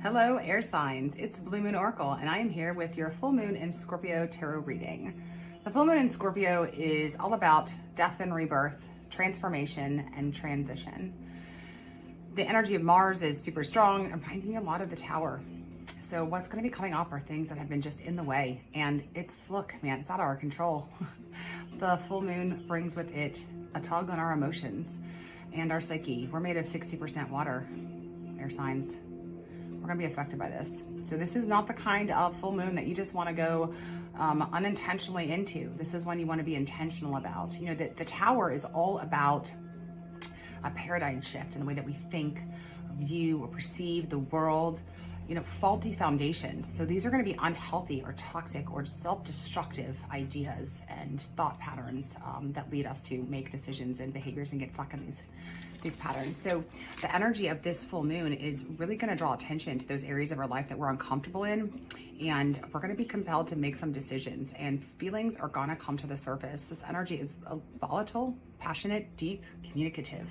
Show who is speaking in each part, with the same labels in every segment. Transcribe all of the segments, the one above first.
Speaker 1: Hello, air signs. It's Blue Moon Oracle, and I am here with your full moon in Scorpio tarot reading. The full moon in Scorpio is all about death and rebirth, transformation, and transition. The energy of Mars is super strong, reminding me a lot of the Tower. So what's going to be coming up are things that have been just in the way, and look, man, it's out of our control. The full moon brings with it a tug on our emotions and our psyche. We're made of 60% water, air signs. We're gonna be affected by this. So this is not the kind of full moon that you just wanna go unintentionally into. This is one you wanna be intentional about. You know, the Tower is all about a paradigm shift in the way that we think, view, or perceive the world, you know, faulty foundations. So these are gonna be unhealthy or toxic or self-destructive ideas and thought patterns that lead us to make decisions and behaviors and get stuck in these patterns. So the energy of this full moon is really gonna draw attention to those areas of our life that we're uncomfortable in, and we're gonna be compelled to make some decisions, and feelings are gonna come to the surface. This energy is volatile, passionate, deep, communicative.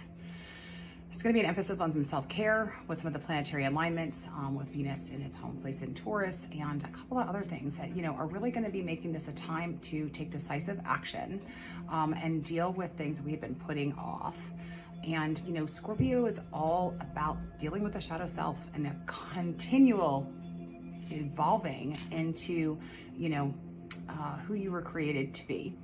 Speaker 1: There's going to be an emphasis on some self-care with some of the planetary alignments with Venus in its home place in Taurus, and a couple of other things that, you know, are really going to be making this a time to take decisive action and deal with things we've been putting off. And, you know, Scorpio is all about dealing with the shadow self and a continual evolving into, you know, who you were created to be.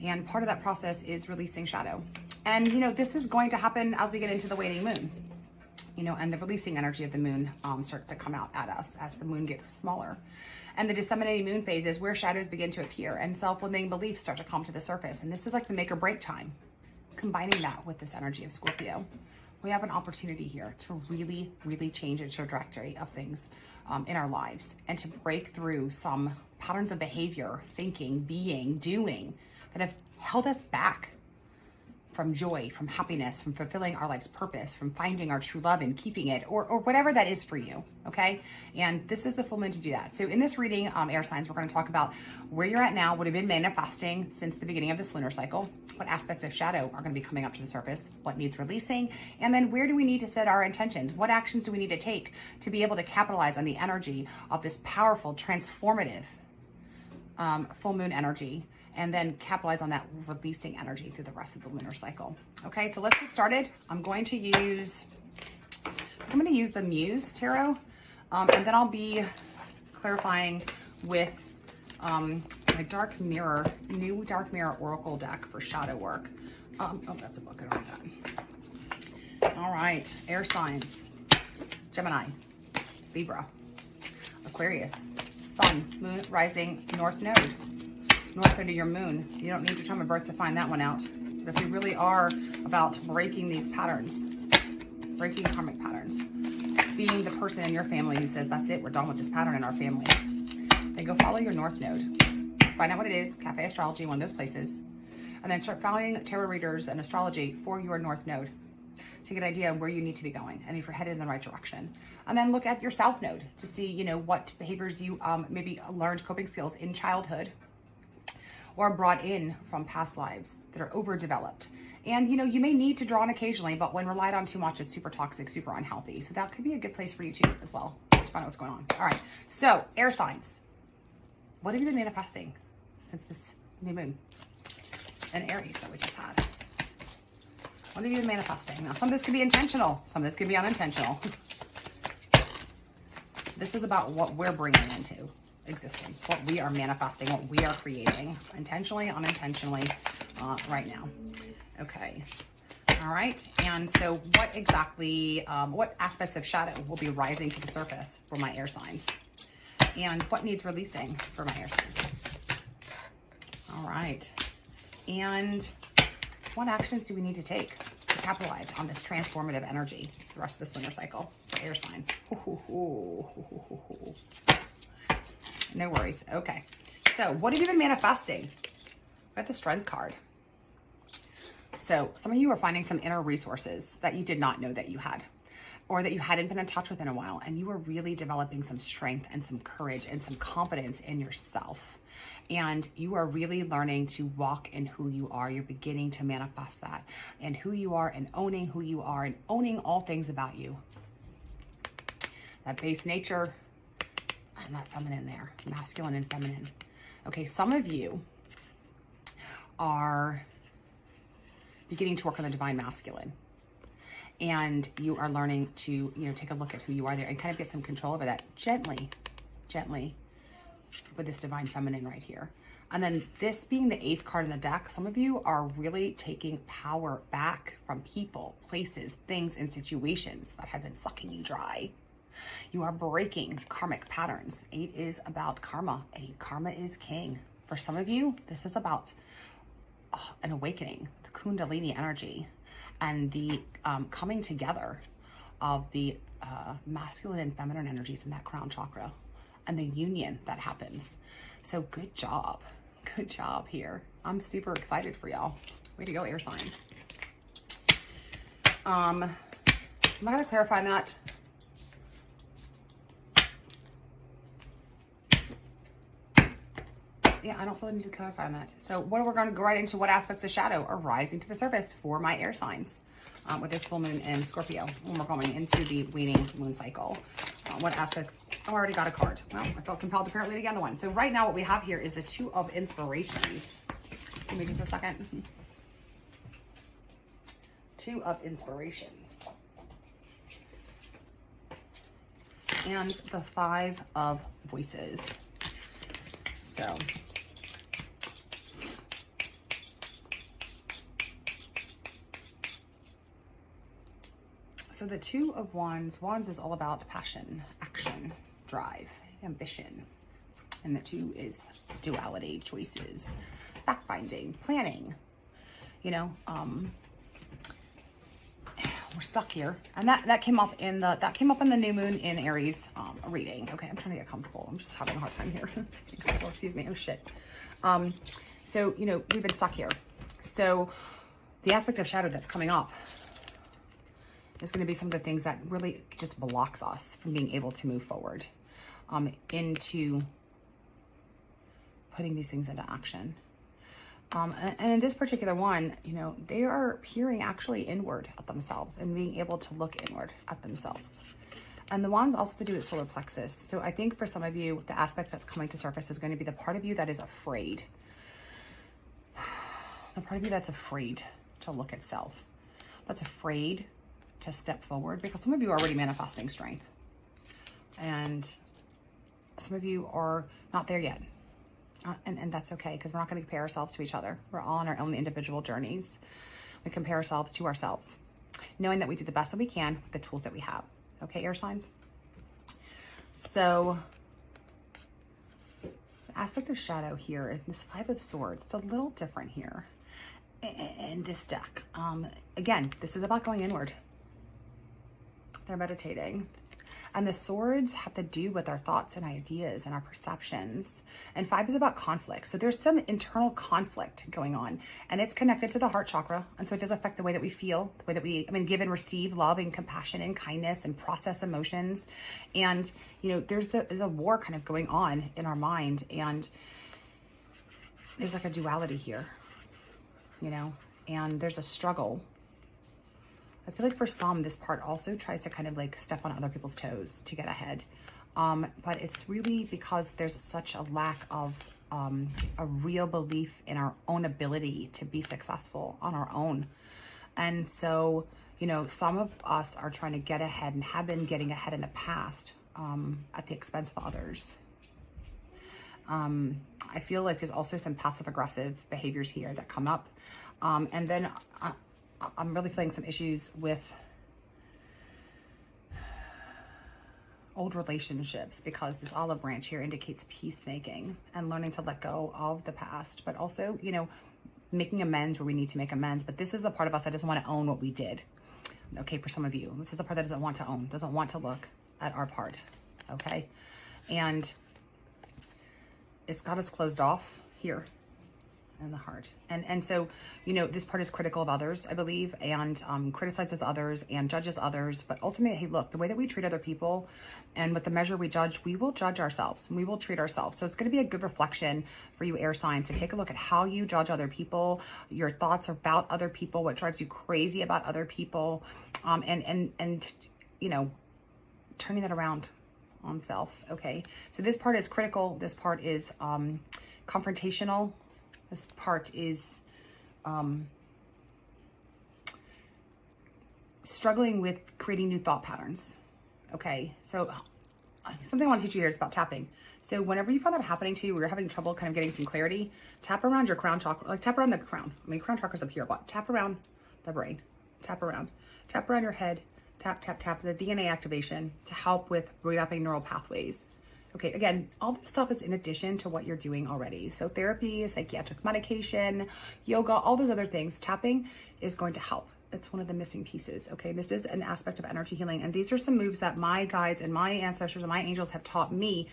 Speaker 1: And part of that process is releasing shadow. And, you know, this is going to happen as we get into the waning moon, you know, and the releasing energy of the moon starts to come out at us as the moon gets smaller. And the disseminating moon phase is where shadows begin to appear and self-limiting beliefs start to come to the surface. And this is like the make or break time. Combining that with this energy of Scorpio, we have an opportunity here to really, really change the trajectory of things in our lives and to break through some patterns of behavior, thinking, being, doing that have held us back from joy, from happiness, from fulfilling our life's purpose, from finding our true love and keeping it, or whatever that is for you, okay? And this is the full moon to do that. So in this reading, air signs, we're gonna talk about where you're at now, what have been manifesting since the beginning of this lunar cycle, what aspects of shadow are gonna be coming up to the surface, what needs releasing, and then where do we need to set our intentions? What actions do we need to take to be able to capitalize on the energy of this powerful, transformative full moon energy, and then capitalize on that releasing energy through the rest of the lunar cycle. Okay, so let's get started. I'm going to use the Muse Tarot, and then I'll be clarifying with my new Dark Mirror Oracle deck for shadow work. Oh, that's a book, I don't like that. All right, air signs, Gemini, Libra, Aquarius, Sun, Moon, Rising, North Node. North node of your moon. You don't need your time of birth to find that one out. But if you really are about breaking these patterns, breaking karmic patterns, being the person in your family who says, that's it, we're done with this pattern in our family, then go follow your North Node. Find out what it is, Cafe Astrology, one of those places, and then start following tarot readers and astrology for your North Node to get an idea of where you need to be going and if you're headed in the right direction. And then look at your South Node to see, you know, what behaviors you maybe learned, coping skills in childhood, or brought in from past lives that are overdeveloped. And, you know, you may need to draw on occasionally, but when relied on too much, it's super toxic, super unhealthy. So that could be a good place for you too, as well, to find out what's going on. All right, so air signs. What have you been manifesting since this new moon and Aries that we just had? What have you been manifesting? Now, some of this could be intentional, some of this could be unintentional. This is about what we're bringing into existence, what we are manifesting, what we are creating, intentionally, unintentionally, right now. Okay. All right. And so what exactly, what aspects of shadow will be rising to the surface for my air signs? And what needs releasing for my air signs? All right. And what actions do we need to take to capitalize on this transformative energy the rest of this lunar cycle for air signs? No worries. Okay. So what have you been manifesting? We have the Strength card. So some of you are finding some inner resources that you did not know that you had, or that you hadn't been in touch with in a while. And you are really developing some strength and some courage and some confidence in yourself. And you are really learning to walk in who you are. You're beginning to manifest that and who you are, and owning who you are, and owning all things about you. that base nature and that feminine there, masculine and feminine. Okay, some of you are beginning to work on the divine masculine, and you are learning to, you know, take a look at who you are there and kind of get some control over that gently with this divine feminine right here. And then this being the 8th card in the deck, some of you are really taking power back from people, places, things, and situations that have been sucking you dry. You are breaking karmic patterns. 8 is about karma. 8, karma is king. For some of you, this is about an awakening, the Kundalini energy, and the coming together of the masculine and feminine energies in that crown chakra, and the union that happens. So good job here. I'm super excited for y'all. Way to go, air signs. Am I gonna clarify that? Yeah, I don't feel the need to clarify on that. So what we're going to go right into, what aspects of shadow are rising to the surface for my air signs with this full moon in Scorpio when we're going into the waning moon cycle. What aspects? Oh, I already got a card. Well, I felt compelled apparently to get the one. So right now what we have here is the 2 of inspirations. Give me just a second. 2 of inspirations. And the 5 of voices. So the 2 of Wands. Wands is all about passion, action, drive, ambition. And the 2 is duality, choices, fact-finding, planning. You know, we're stuck here. And that came up in the new moon in Aries reading. Okay, I'm trying to get comfortable. I'm just having a hard time here. Excuse me. Oh shit. So, you know, we've been stuck here. So the aspect of shadow that's coming up is going to be some of the things that really just blocks us from being able to move forward into putting these things into action. And in this particular one, you know, they are peering actually inward at themselves and being able to look inward at themselves. And the Wands also have to do with solar plexus. So I think for some of you, the aspect that's coming to surface is going to be the part of you that is afraid. The part of you that's afraid to look at self. That's afraid to step forward, because some of you are already manifesting strength. And some of you are not there yet. And that's okay, because we're not going to compare ourselves to each other. We're all on our own individual journeys. We compare ourselves to ourselves, knowing that we do the best that we can with the tools that we have. Okay, air signs? So, the aspect of shadow here, this 5 of Swords, it's a little different here in this deck. Again, this is about going inward. They're meditating. And the swords have to do with our thoughts and ideas and our perceptions. And 5 is about conflict. So there's some internal conflict going on, and it's connected to the heart chakra. And so it does affect the way that we feel, the way that we, give and receive love and compassion and kindness and process emotions. And, you know, there's a war kind of going on in our mind, and there's like a duality here, you know, and there's a struggle. I feel like for some, this part also tries to kind of like step on other people's toes to get ahead. But it's really because there's such a lack of a real belief in our own ability to be successful on our own. And so, you know, some of us are trying to get ahead and have been getting ahead in the past at the expense of others. I feel like there's also some passive aggressive behaviors here that come up. And then I'm really feeling some issues with old relationships, because this olive branch here indicates peacemaking and learning to let go of the past, but also, you know, making amends where we need to make amends. But this is the part of us that doesn't want to own what we did. Okay, for some of you, this is the part that doesn't want to own, doesn't want to look at our part. Okay, and it's got us closed off here in the heart. And so, you know, this part is critical of others, I believe, and criticizes others and judges others. But ultimately, hey, look, the way that we treat other people and with the measure we judge, we will judge ourselves and we will treat ourselves. So it's going to be a good reflection for you air signs to take a look at how you judge other people, your thoughts about other people, what drives you crazy about other people, and you know, turning that around on self. Okay, so this part is critical. This part is confrontational. This part is struggling with creating new thought patterns. Okay, so something I want to teach you here is about tapping. So whenever you find that happening to you, where you're having trouble kind of getting some clarity, tap around your crown chakra, like tap around the crown. I mean, crown chakra's up here, but tap around the brain, tap around your head, tap, tap, tap, the DNA activation to help with remapping neural pathways. Okay, again, all this stuff is in addition to what you're doing already. So therapy, psychiatric medication, yoga, all those other things, tapping is going to help. It's one of the missing pieces. Okay, this is an aspect of energy healing. And these are some moves that my guides and my ancestors and my angels have taught me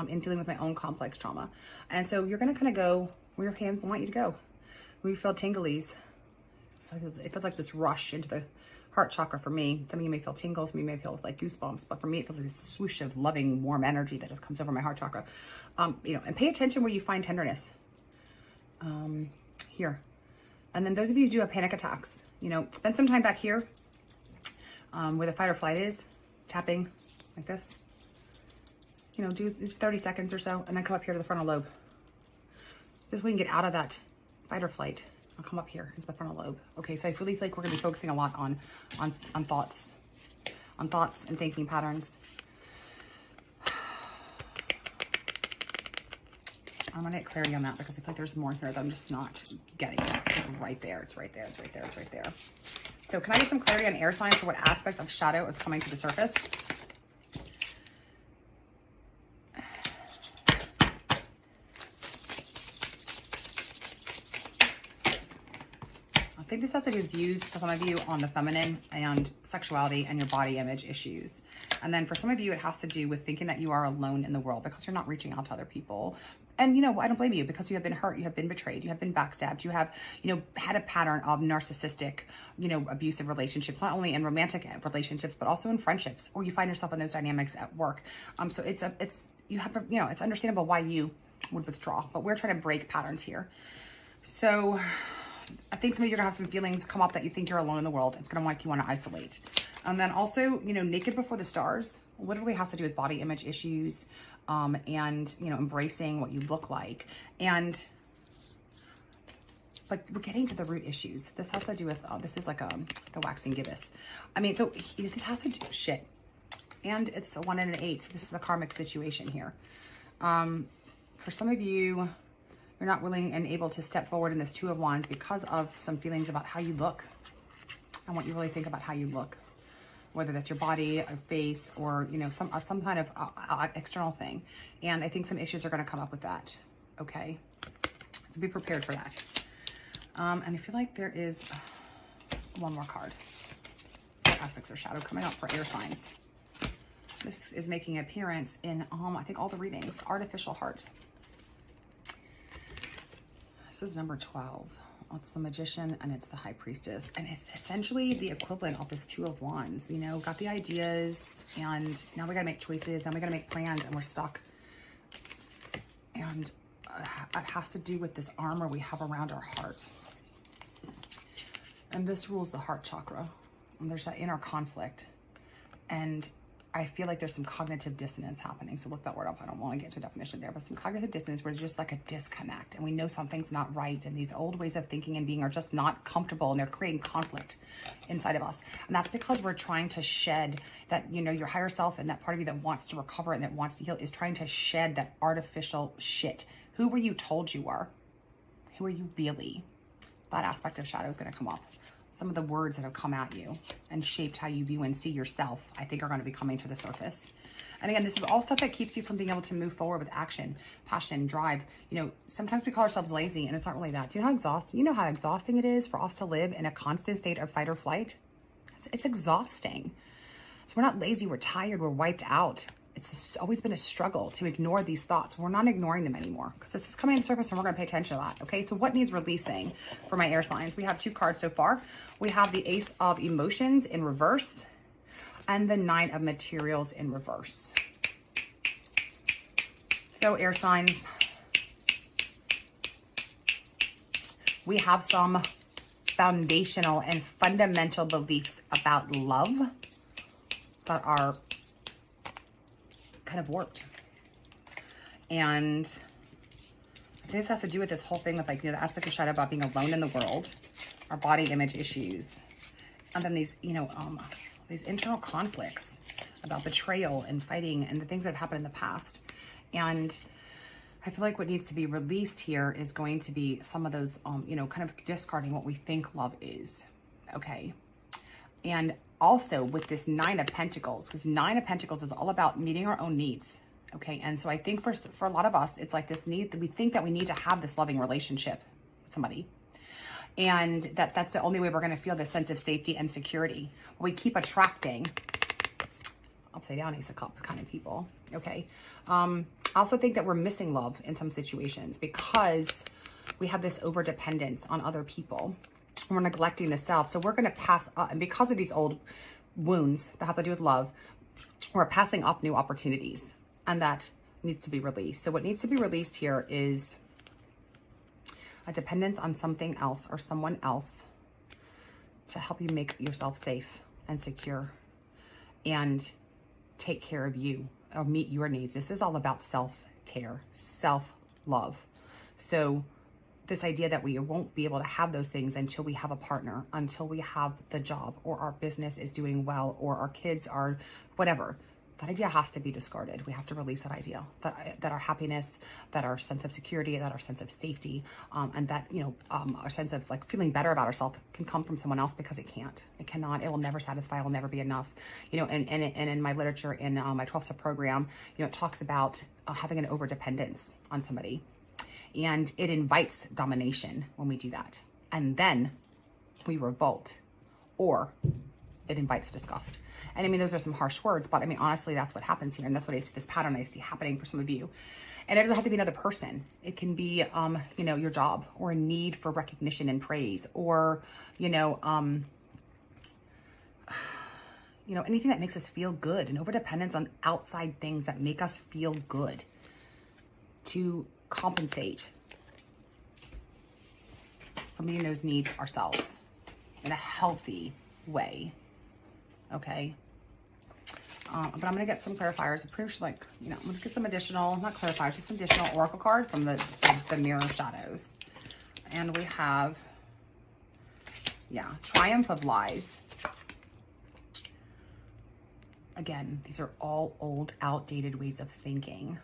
Speaker 1: in dealing with my own complex trauma. And so you're gonna kind of go where your hands want you to go. Where you feel tinglies. So it feels like this rush into the heart chakra for me. Some of you may feel tingles, some of you may feel like goosebumps, but for me, it feels like this swoosh of loving, warm energy that just comes over my heart chakra. You know, and pay attention where you find tenderness. Here. And then those of you who do have panic attacks, you know, spend some time back here where the fight or flight is, tapping like this. You know, do 30 seconds or so, and then come up here to the frontal lobe. This way we can get out of that fight or flight. I'll come up here into the frontal lobe. Okay, so I really feel like we're gonna be focusing a lot on thoughts and thinking patterns. I'm gonna get clarity on that because I feel like there's more here that I'm just not getting. It's right there, it's right there, it's right there, it's right there. So can I get some clarity on air signs for what aspects of shadow is coming to the surface? I think this has to do with views for some of you on the feminine and sexuality and your body image issues. And then for some of you, it has to do with thinking that you are alone in the world because you're not reaching out to other people. And, you know, I don't blame you because you have been hurt, you have been betrayed, you have been backstabbed, you have, you know, had a pattern of narcissistic, you know, abusive relationships, not only in romantic relationships, but also in friendships, or you find yourself in those dynamics at work. So you have, you know, it's understandable why you would withdraw, but we're trying to break patterns here. So I think some of you are gonna have some feelings come up that you think you're alone in the world. It's gonna make you want to isolate. And then also, you know, naked before the stars literally has to do with body image issues and, you know, embracing what you look like. And like we're getting to the root issues. This has to do with, this is like the waxing gibbous. I mean, so this has to do with shit. And it's a 1 and an 8, so this is a karmic situation here. For some of you, you're not willing and able to step forward in this 2 of Wands because of some feelings about how you look and what you really think about how you look, whether that's your body, or face, or, you know, some kind of external thing. And I think some issues are going to come up with that. Okay, so be prepared for that. And I feel like there is one more card. Aspects of shadow coming up for air signs. This is making an appearance in I think all the readings. Artificial heart. This is number 12. It's the Magician and it's the High Priestess. And it's essentially the equivalent of this 2 of Wands. You know, got the ideas and now we gotta make choices. Now we gotta make plans and we're stuck. And it has to do with this armor we have around our heart. And this rules the heart chakra. And there's that inner conflict. And I feel like there's some cognitive dissonance happening. So look that word up. I don't want to get into definition there, but some cognitive dissonance where it's just like a disconnect and we know something's not right. And these old ways of thinking and being are just not comfortable and they're creating conflict inside of us. And that's because we're trying to shed that, you know, your higher self and that part of you that wants to recover and that wants to heal is trying to shed that artificial shit. Who were you told you were? Who are you really? That aspect of shadow is going to come up. Some of the words that have come at you and shaped how you view and see yourself, I think are going to be coming to the surface. And again, this is all stuff that keeps you from being able to move forward with action, passion, drive. You know, sometimes we call ourselves lazy and it's not really that. Do you know how exhausting it is for us to live in a constant state of fight or flight? It's exhausting. So we're not lazy, we're tired, we're wiped out. It's always been a struggle to ignore these thoughts. We're not ignoring them anymore because this is coming to the surface and we're going to pay attention to that. Okay, so what needs releasing for my air signs? We have 2 cards so far. We have the Ace of Emotions in reverse and the 9 of Materials in reverse. So air signs, we have some foundational and fundamental beliefs about love that are kind of warped. And I think this has to do with this whole thing with like, you know, the aspect of shadow about being alone in the world, our body image issues, and then these, you know, these internal conflicts about betrayal and fighting and the things that have happened in the past. And I feel like what needs to be released here is going to be some of those, you know, kind of discarding what we think love is. Okay. And also with this 9 of Pentacles, because 9 of Pentacles is all about meeting our own needs. Okay. And so I think for a lot of us, it's like this need that we think that we need to have this loving relationship with somebody. And that's the only way we're going to feel this sense of safety and security. We keep attracting upside down Ace of Cups kind of people. Okay. I also think that we're missing love in some situations because we have this over dependence on other people. We're neglecting the self. So we're going to pass up, and because of these old wounds that have to do with love, we're passing up new opportunities, and that needs to be released. So what needs to be released here is a dependence on something else or someone else to help you make yourself safe and secure and take care of you or meet your needs. This is all about self-care, self-love. So this idea that we won't be able to have those things until we have a partner, until we have the job, or our business is doing well, or our kids are whatever, that idea has to be discarded. We have to release that idea that our happiness, that our sense of security, that our sense of safety, and that, you know, our sense of like feeling better about ourselves can come from someone else, because it can't. It cannot. It will never satisfy. It will never be enough. You know, and in my literature, in my 12-step program, you know, it talks about having an over dependence on somebody, and it invites domination when we do that, and then we revolt, or it invites disgust. And I mean, those are some harsh words, but I mean, honestly, that's what happens here. And that's what I see, this pattern I see happening for some of you. And it doesn't have to be another person. It can be, you know, your job, or a need for recognition and praise, or, you know, anything that makes us feel good, and overdependence on outside things that make us feel good to compensate for meeting those needs ourselves in a healthy way. Okay. But I'm going to get some clarifiers. I'm pretty sure, like, you know, I'm going to get some additional, not clarifiers, just some additional oracle card from the mirror shadows. And we have, yeah, Triumph of Lies. Again, these are all old, outdated ways of thinking.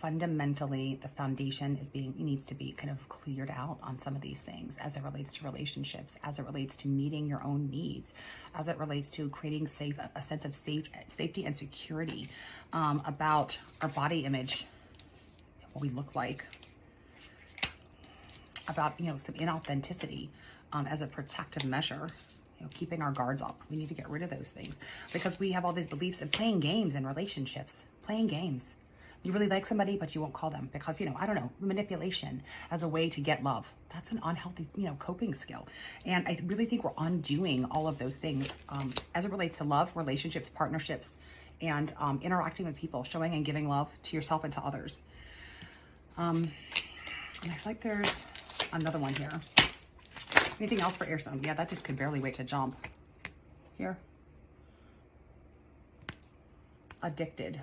Speaker 1: Fundamentally, the foundation needs to be kind of cleared out on some of these things as it relates to relationships, as it relates to meeting your own needs, as it relates to creating a sense of safety and security, about our body image, what we look like, about, you know, some inauthenticity as a protective measure. You know, keeping our guards up. We need to get rid of those things, because we have all these beliefs in playing games in relationships, playing games. You really like somebody, but you won't call them because, you know, I don't know, manipulation as a way to get love. That's an unhealthy, you know, coping skill. And I really think we're undoing all of those things as it relates to love, relationships, partnerships, and interacting with people, showing and giving love to yourself and to others. And I feel like there's another one here. Anything else for air sign? Yeah, that just could barely wait to jump. Here. Addicted.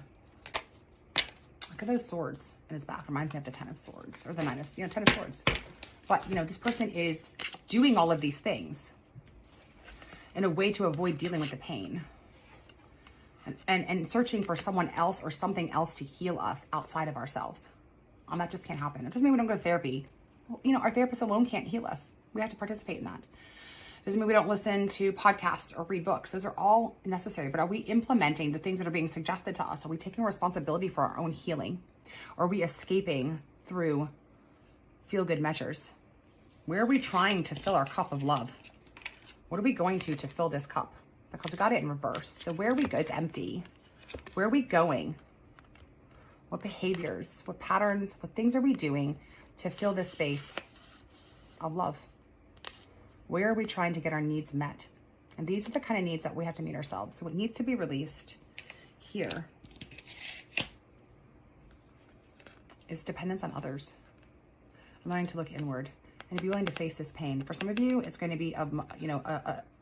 Speaker 1: Look at those swords in his back. Reminds me of the 10 of Swords, or the 9 of, 10 of Swords. But, you know, this person is doing all of these things in a way to avoid dealing with the pain. And searching for someone else or something else to heal us outside of ourselves. That just can't happen. It doesn't mean we don't go to therapy. Well, you know, our therapist alone can't heal us. We have to participate in that. Doesn't mean we don't listen to podcasts or read books. Those are all necessary. But are we implementing the things that are being suggested to us? Are we taking responsibility for our own healing? Or are we escaping through feel-good measures? Where are we trying to fill our cup of love? What are we going to fill this cup? Because we got it in reverse. So where are we going? It's empty. Where are we going? What behaviors, what patterns, what things are we doing to fill this space of love? Where are we trying to get our needs met? And these are the kind of needs that we have to meet ourselves. So what needs to be released here is dependence on others. Learning to look inward and be willing to face this pain. For some of you, it's going to be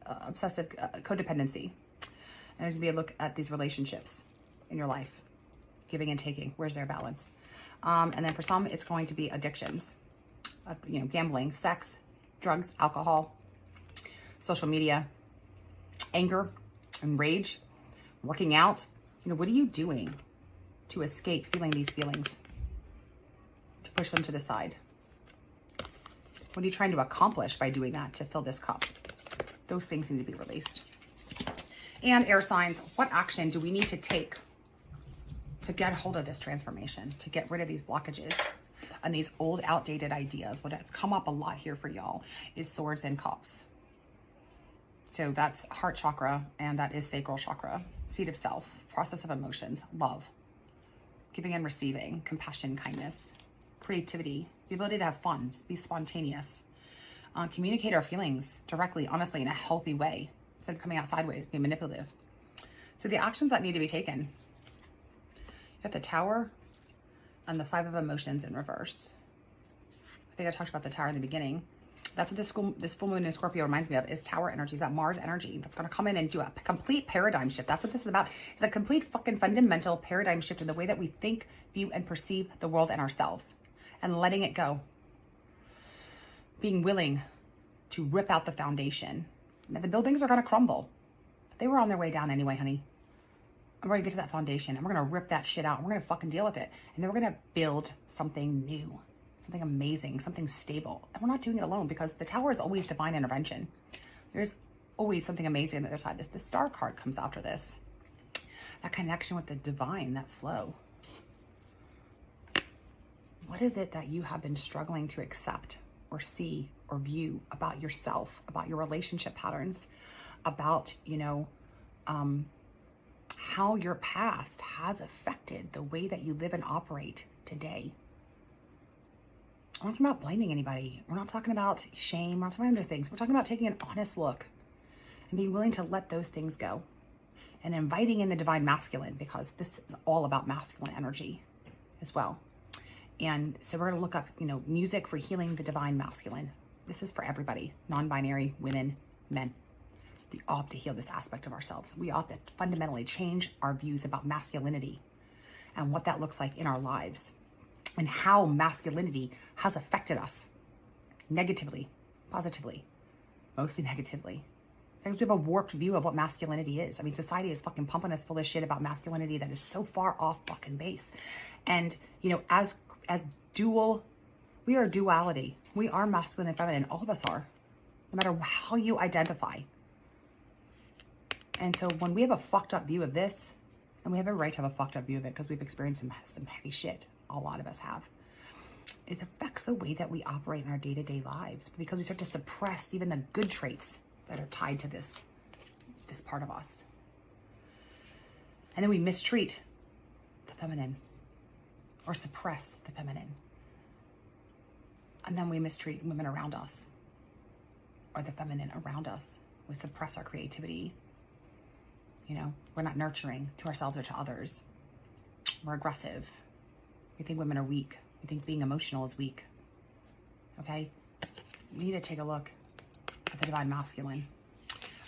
Speaker 1: obsessive codependency. And there's going to be a look at these relationships in your life. giving and taking. Where's their balance? And then for some, it's going to be addictions, you know, gambling, sex, drugs, alcohol, social media, anger and rage, working out. You know, what are you doing to escape feeling these feelings? To push them to the side? What are you trying to accomplish by doing that to fill this cup? Those things need to be released. And air signs, what action do we need to take to get hold of this transformation, to get rid of these blockages and these old outdated ideas? What has come up a lot here for y'all is swords and cups. So that's heart chakra, and that is sacral chakra, seat of self, process of emotions, love, giving and receiving, compassion, kindness, creativity, the ability to have fun, be spontaneous, communicate our feelings directly, honestly, in a healthy way, instead of coming out sideways, being manipulative. So the actions that need to be taken. You got the Tower and the Five of Emotions in reverse. I think I talked about the Tower in the beginning. That's what this full moon in Scorpio reminds me of, is Tower energy, is that Mars energy that's going to come in and do a complete paradigm shift. That's what this is about. It's a complete fucking fundamental paradigm shift in the way that we think, view, and perceive the world and ourselves, and letting it go. Being willing to rip out the foundation. Now, the buildings are going to crumble, but they were on their way down anyway, honey. And we're going to get to that foundation, and we're going to rip that shit out, and we're going to fucking deal with it. And then we're going to build something new, something amazing, something stable. And we're not doing it alone, because the Tower is always divine intervention. There's always something amazing on the other side. The Star card comes after this. That connection with the divine, that flow. What is it that you have been struggling to accept or see or view about yourself, about your relationship patterns, about, you know, how your past has affected the way that you live and operate today? We're not talking about blaming anybody. We're not talking about shame. We're not talking about those things. We're talking about taking an honest look and being willing to let those things go and inviting in the divine masculine, because this is all about masculine energy as well. And so we're going to look up, you know, music for healing the divine masculine. This is for everybody, non-binary, women, men. We all have to heal this aspect of ourselves. We ought to fundamentally change our views about masculinity and what that looks like in our lives, and how masculinity has affected us negatively, positively, mostly negatively. Because we have a warped view of what masculinity is. I mean, society is fucking pumping us full of shit about masculinity that is so far off fucking base. And, you know, as dual, we are duality. We are masculine and feminine. All of us are, no matter how you identify. And so when we have a fucked up view of this, and we have a right to have a fucked up view of it because we've experienced some heavy shit, a lot of us have, it affects the way that we operate in our day-to-day lives, because we start to suppress even the good traits that are tied to this part of us. And then we mistreat the feminine, or suppress the feminine. And then we mistreat women around us, or the feminine around us. We suppress our creativity. You know, we're not nurturing to ourselves or to others. We're aggressive. We think women are weak. We think being emotional is weak. Okay? We need to take a look at the divine masculine.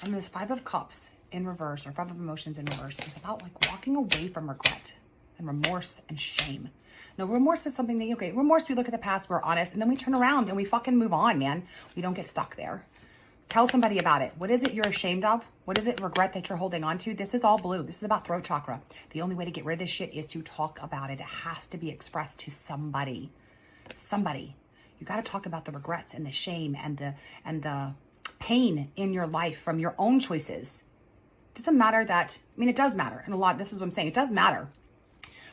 Speaker 1: And this Five of Cups in reverse, or Five of Emotions in reverse, is about like walking away from regret and remorse and shame. Now, remorse is something that, okay, remorse, we look at the past, we're honest, and then we turn around and we fucking move on, man. We don't get stuck there. Tell somebody about it. What is it you're ashamed of? What is it, regret, that you're holding on to? This is all blue. This is about throat chakra. The only way to get rid of this shit is to talk about it. It has to be expressed to somebody. Somebody. You got to talk about the regrets and the shame and the pain in your life from your own choices. It doesn't matter that, I mean, it does matter. And a lot, this is what I'm saying. It does matter.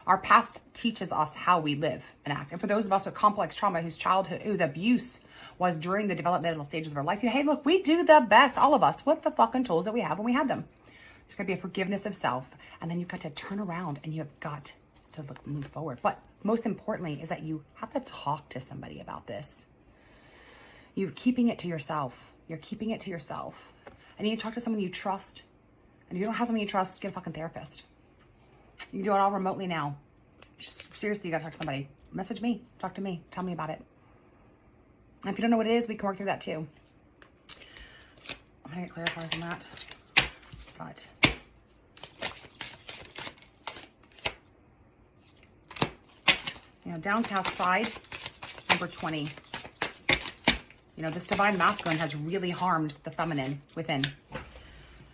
Speaker 1: Our past teaches us how we live and act. And for those of us with complex trauma, whose abuse was during the developmental stages of our life, hey, look, we do the best, all of us, with the fucking tools that we have when we had them. There's going to be a forgiveness of self. And then you've got to turn around and you have got to move forward. But most importantly is that you have to talk to somebody about this. You're keeping it to yourself. You're keeping it to yourself. And you need to talk to someone you trust. And if you don't have someone you trust, get a fucking therapist. You can do it all remotely now. Seriously, you gotta talk to somebody. Message me, talk to me, tell me about it. And if you don't know what it is, we can work through that too. I'm gonna get clarifiers on that. But You know, downcast pride, number 20. You know, this divine masculine has really harmed the feminine within.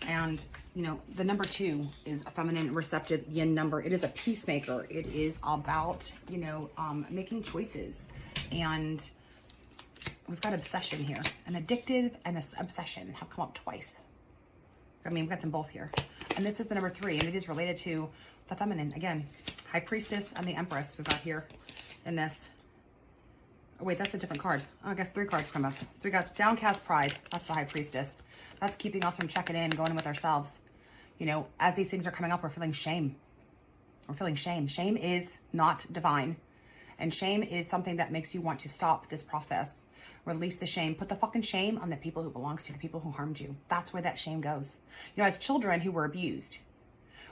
Speaker 1: And, you know, the number 2 is a feminine, receptive yin number. It is a peacemaker. It is about, you know, making choices. And we've got obsession here. An addictive and an obsession have come up twice. I mean, we've got them both here. And this is the number 3, and it is related to the feminine. Again, High Priestess and the Empress we've got here in this. Oh, wait, that's a different card. Oh, I guess 3 cards come up. So we got downcast pride. That's the High Priestess. That's keeping us from checking in, going in with ourselves. You know, as these things are coming up, we're feeling shame. We're feeling shame. Shame is not divine. And shame is something that makes you want to stop this process. Release the shame. Put the fucking shame on the people who belongs to, the people who harmed you. That's where that shame goes. You know, as children who were abused,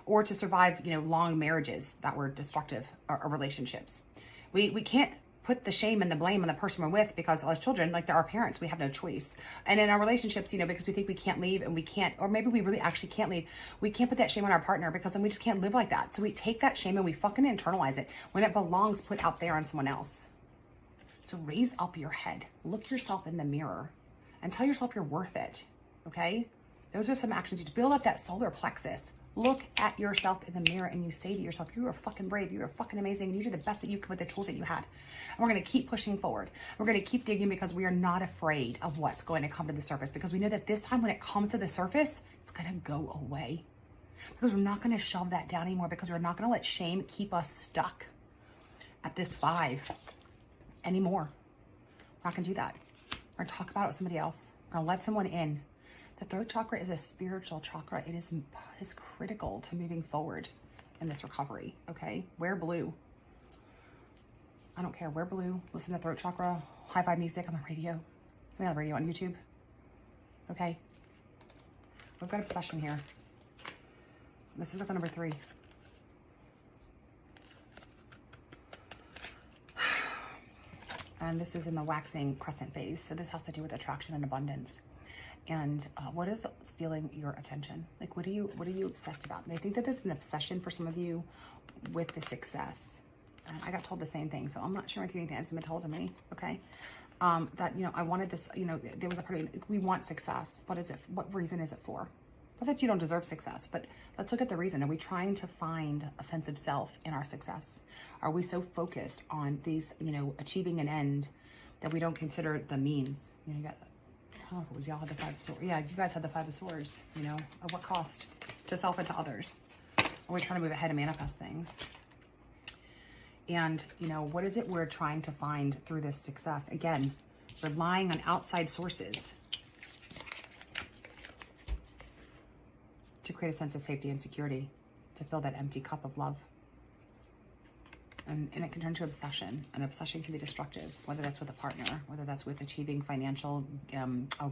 Speaker 1: or to survive, you know, long marriages that were destructive, or relationships. We can't put the shame and the blame on the person we're with, because as children, like, they're our parents, we have no choice. And in our relationships, you know, because we think we can't leave, and we can't, or maybe we really actually can't leave, we can't put that shame on our partner, because then we just can't live like that. So we take that shame and we fucking internalize it when it belongs put out there on someone else. So raise up your head, look yourself in the mirror, and tell yourself you're worth it, okay? Those are some actions. You build up that solar plexus. Look at yourself in the mirror and you say to yourself, you are fucking brave, you are fucking amazing, and you did the best that you could with the tools that you had. And we're going to keep pushing forward. We're going to keep digging, because we are not afraid of what's going to come to the surface, because we know that this time when it comes to the surface, it's going to go away. Because we're not going to shove that down anymore, because we're not going to let shame keep us stuck at this 5 anymore. We're not going to do that. We're going to talk about it with somebody else. We're going to let someone in. The throat chakra is a spiritual chakra. It is critical to moving forward in this recovery, okay? Wear blue. I don't care. Wear blue. Listen to throat chakra. High vibe music on the radio. On the radio on YouTube. Okay? We've got obsession here. This is with the number 3. And this is in the waxing crescent phase. So this has to do with attraction and abundance. And what is stealing your attention? Like, what are you obsessed about? And I think that there's an obsession for some of you with the success. And I got told the same thing, so I'm not sharing with you anything that's been told to me, okay? That, you know, I wanted this, you know, there was a part of me, we want success. What is it? What reason is it for? Not that you don't deserve success, but let's look at the reason. Are we trying to find a sense of self in our success? Are we so focused on these, you know, achieving an end that we don't consider the means? You know, you got, I don't know if it was y'all had the 5 of swords. Yeah, you guys had the 5 of swords, you know, at what cost? To self and to others. Are we trying to move ahead and manifest things? And, you know, what is it we're trying to find through this success? Again, relying on outside sources to create a sense of safety and security, to fill that empty cup of love. And it can turn to obsession. And obsession can be destructive, whether that's with a partner, whether that's with achieving financial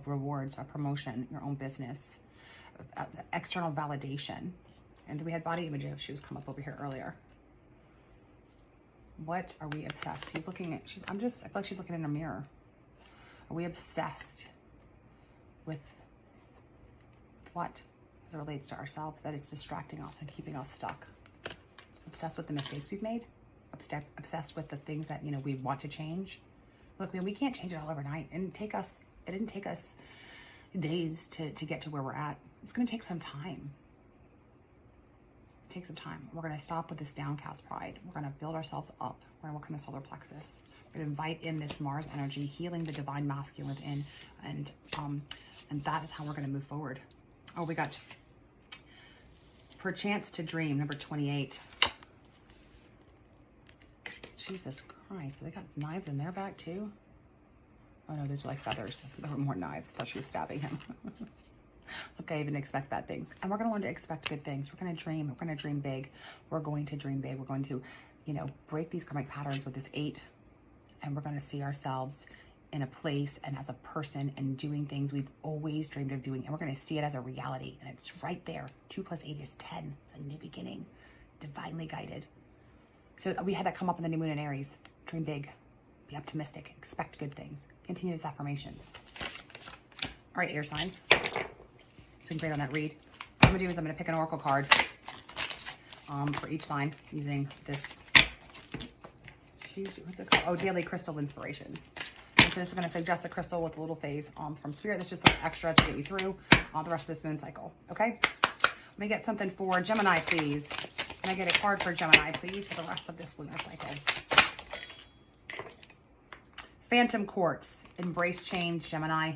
Speaker 1: rewards, or promotion, your own business, external validation. And we had body image issues come up over here earlier. What are we obsessed? She's looking at, I feel like she's looking in a mirror. Are we obsessed with what? As it relates to ourselves, that it's distracting us and keeping us stuck. Obsessed with the mistakes we've made. Obsessed with the things that, you know, we want to change. Look, man, we can't change it all overnight. It didn't take us days to get to where we're at. It's going to take some time. Take some time. We're going to stop with this downcast pride. We're going to build ourselves up. We're going to work on the solar plexus. We're going to invite in this Mars energy, healing the divine masculine within, and that is how we're going to move forward. Oh, we got perchance to dream, number 28. Jesus Christ, so they got knives in their back too? Oh no, those are like feathers. There were more knives. I thought she was stabbing him. Look, I even expect bad things. And we're going to learn to expect good things. We're going to dream. We're going to dream big. We're going to dream big. We're going to, you know, break these karmic patterns with this 8. And we're going to see ourselves in a place and as a person and doing things we've always dreamed of doing. And we're going to see it as a reality. And it's right there. 2 + 8 is 10. It's a new beginning. Divinely guided. So we had that come up in the new moon in Aries. Dream big. Be optimistic. Expect good things. Continue these affirmations. All right, air signs. It's been great on that read. What I'm going to do is I'm going to pick an oracle card for each sign using this what's it called? Oh, Daily Crystal Inspirations. And so this is going to suggest a crystal with a little phase from Spirit. That's just some extra to get you through the rest of this moon cycle. Okay? Let me get something for Gemini, please. Can I get a card for Gemini, please, for the rest of this lunar cycle? Phantom Quartz. Embrace change, Gemini.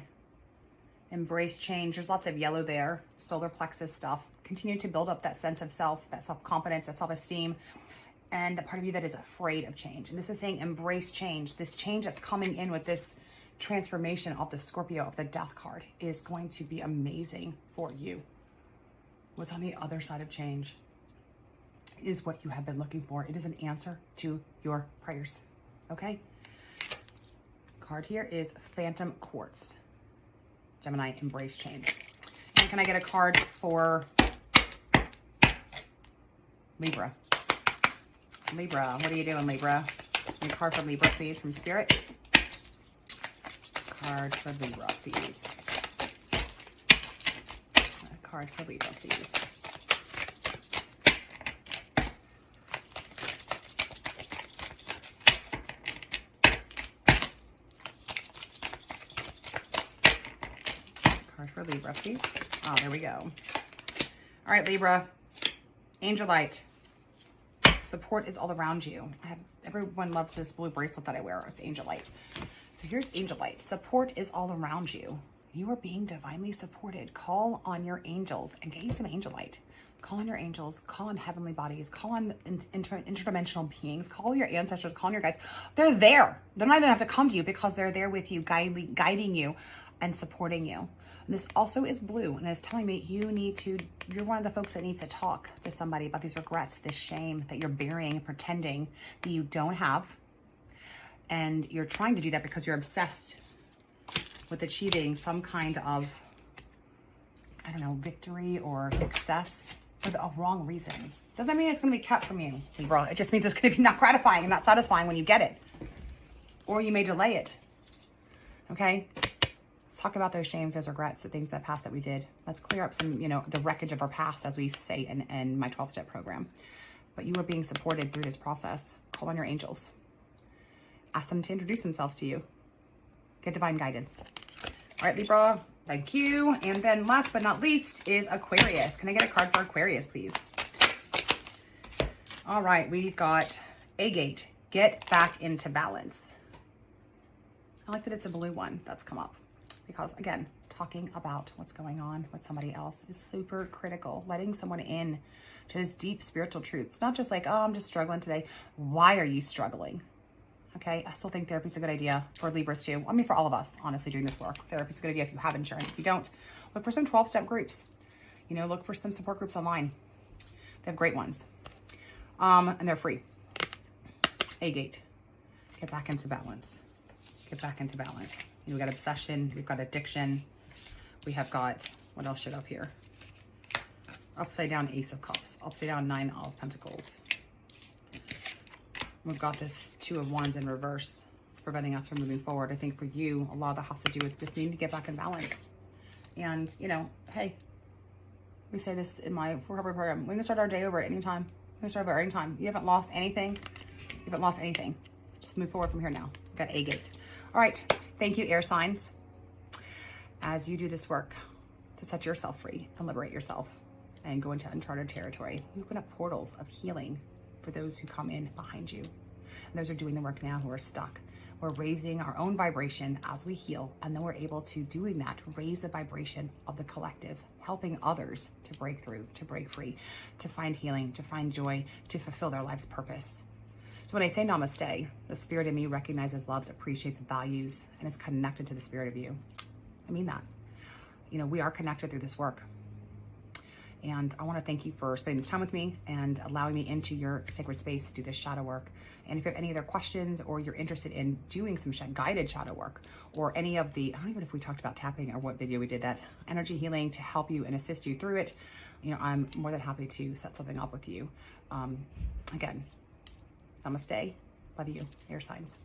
Speaker 1: Embrace change. There's lots of yellow there. Solar plexus stuff. Continue to build up that sense of self, that self-confidence, that self-esteem, and the part of you that is afraid of change. And this is saying embrace change. This change that's coming in with this transformation of the Scorpio, of the Death card, is going to be amazing for you. What's on the other side of change is what you have been looking for. It is an answer to your prayers. Okay? Card here is Phantom Quartz. Gemini, embrace change. And can I get a card for Libra? Libra, what are you doing, Libra? A card for Libra, please, from Spirit. Card for Libra, please. A card for Libra, please. Card for Libra, please. Oh, there we go. All right, Libra. Angel light. Support is all around you. Everyone loves this blue bracelet that I wear. It's angel light. So here's angel light. Support is all around you. You are being divinely supported. Call on your angels and get you some angel light. Call on your angels. Call on heavenly bodies. Call on interdimensional beings. Call your ancestors. Call on your guides. They're there. They're not even have to come to you because they're there with you, guiding you and supporting you. And this also is blue, and it's telling me you're one of the folks that needs to talk to somebody about these regrets, this shame that you're burying, pretending that you don't have. And you're trying to do that because you're obsessed with achieving some kind of, I don't know, victory or success for the wrong reasons. Doesn't mean it's going to be kept from you, Libra. It just means it's going to be not gratifying and not satisfying when you get it. Or you may delay it. Okay? Let's talk about those shames, those regrets, the things that past that we did. Let's clear up some, the wreckage of our past, as we say in my 12-step program. But you are being supported through this process. Call on your angels. Ask them to introduce themselves to you. Get divine guidance. All right, Libra, thank you. And then last but not least is Aquarius. Can I get a card for Aquarius, please? All right, we've got Agate. Get back into balance. I like that it's a blue one that's come up. Because, again, talking about what's going on with somebody else is super critical. Letting someone in to this deep spiritual truth. It's not just like, oh, I'm just struggling today. Why are you struggling? Okay, I still think therapy's a good idea for Libras too. I mean, for all of us, honestly, doing this work. Therapy's a good idea if you have insurance. If you don't, look for some 12-step groups. Look for some support groups online. They have great ones. And they're free. Agate. Get back into balance. Get back into balance. We've got obsession. We've got addiction. We have got, what else showed up here? Upside down Ace of Cups. Upside down 9 of Pentacles. We've got this 2 of Wands in reverse. It's preventing us from moving forward. I think for you, a lot of that has to do with just needing to get back in balance. And, hey, we say this in my recovery program. We can start our day over at any time. We can start over at any time. You haven't lost anything. You haven't lost anything. Just move forward from here now. We've got Agate. All right. Thank you, air signs, as you do this work to set yourself free and liberate yourself and go into uncharted territory. You open up portals of healing for those who come in behind you. And those are doing the work now who are stuck. We're raising our own vibration as we heal, and then we're able to, doing that, raise the vibration of the collective, helping others to break through, to break free, to find healing, to find joy, to fulfill their life's purpose. So when I say namaste, the spirit in me recognizes, loves, appreciates, values, and is connected to the spirit of you. I mean that. We are connected through this work. And I want to thank you for spending this time with me and allowing me into your sacred space to do this shadow work. And if you have any other questions, or you're interested in doing some guided shadow work, or any of the, I don't even know if we talked about tapping or what video we did, that energy healing to help you and assist you through it, I'm more than happy to set something up with you. Again, namaste. Love you, air signs.